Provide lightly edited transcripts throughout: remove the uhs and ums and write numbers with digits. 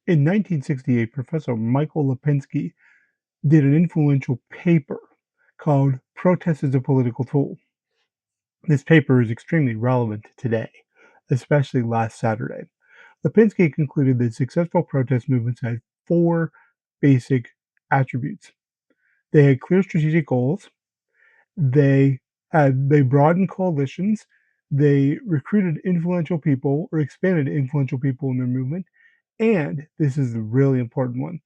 In 1968, Professor Michael Lipinski did an influential paper called Protest as a Political Tool. This paper is extremely relevant today, especially last Saturday. Lipinski concluded that successful protest movements had four basic attributes. They had clear strategic goals, they broadened coalitions, they recruited influential people or expanded influential people in their movement, and this is the really important one,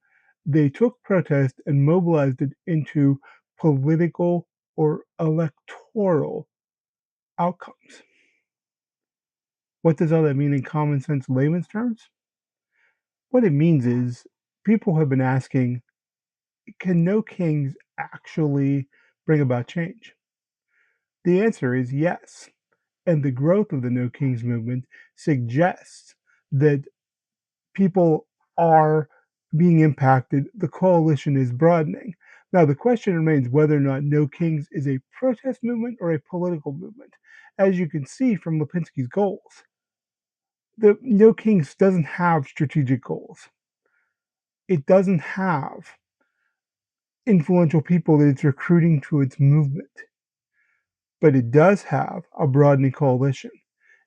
they took protest and mobilized it into political or electoral outcomes. What does all that mean in common sense layman's terms? What it means is people have been asking, can no kings actually bring about change? The answer is yes. And the growth of the No Kings movement suggests that people are being impacted, the coalition is broadening. Now, the question remains whether or not No Kings is a protest movement or a political movement. As you can see from Lipinski's goals, the No Kings doesn't have strategic goals. It doesn't have influential people that it's recruiting to its movement, but it does have a broadening coalition.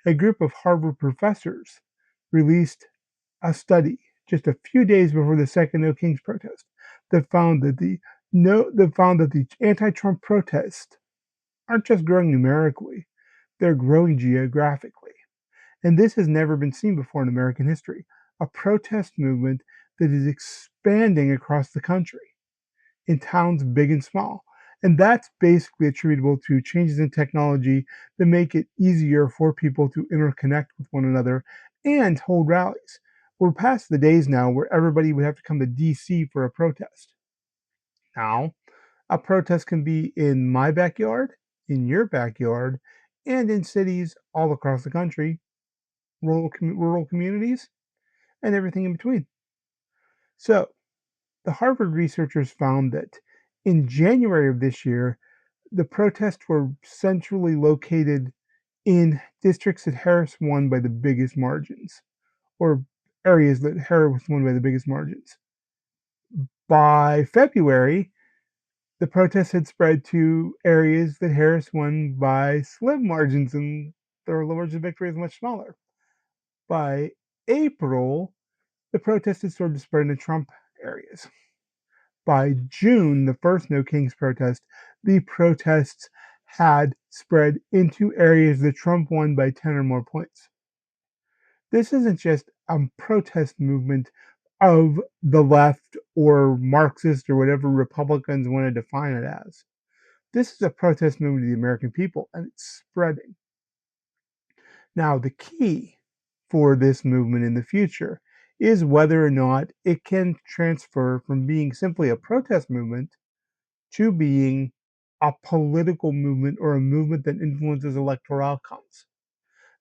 A group of Harvard professors released a study just a few days before the second No Kings protest that found that the anti-Trump protests aren't just growing numerically; they're growing geographically. And this has never been seen before in American history. A protest movement that is expanding across the country in towns big and small. And that's basically attributable to changes in technology that make it easier for people to interconnect with one another and hold rallies. We're past the days now where everybody would have to come to DC for a protest. Now, a protest can be in my backyard, in your backyard, and in cities all across the country, rural communities, and everything in between. So, the Harvard researchers found that in January of this year, the protests were centrally located in districts that Harris won by the biggest margins, or areas that Harris won by the biggest margins. By February, the protests had spread to areas that Harris won by slim margins, and the margin of victory is much smaller. By April, the protests had started to spread into Trump areas. By June, the first No Kings protest, the protests had spread into areas that Trump won by 10 or more points. This isn't just a protest movement of the left or Marxist or whatever Republicans want to define it as. This is a protest movement of the American people, and it's spreading. Now, the key for this movement in the future is whether or not it can transfer from being simply a protest movement to being a political movement or a movement that influences electoral outcomes.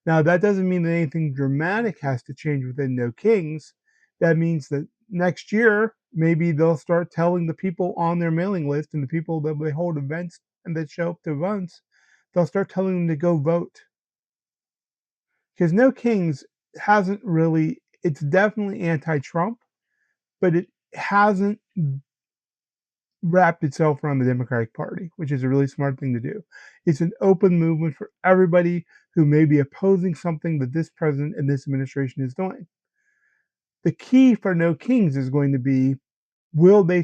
Now, that doesn't mean that anything dramatic has to change within No Kings. That means that next year, maybe they'll start telling the people on their mailing list and the people that they hold events and that show up to events, they'll start telling them to go vote. Because No Kings hasn't really, it's definitely anti Trump, but it hasn't wrapped itself around the Democratic Party, which is a really smart thing to do. It's an open movement for everybody who may be opposing something that this president and this administration is doing. The key for No Kings is going to be, will they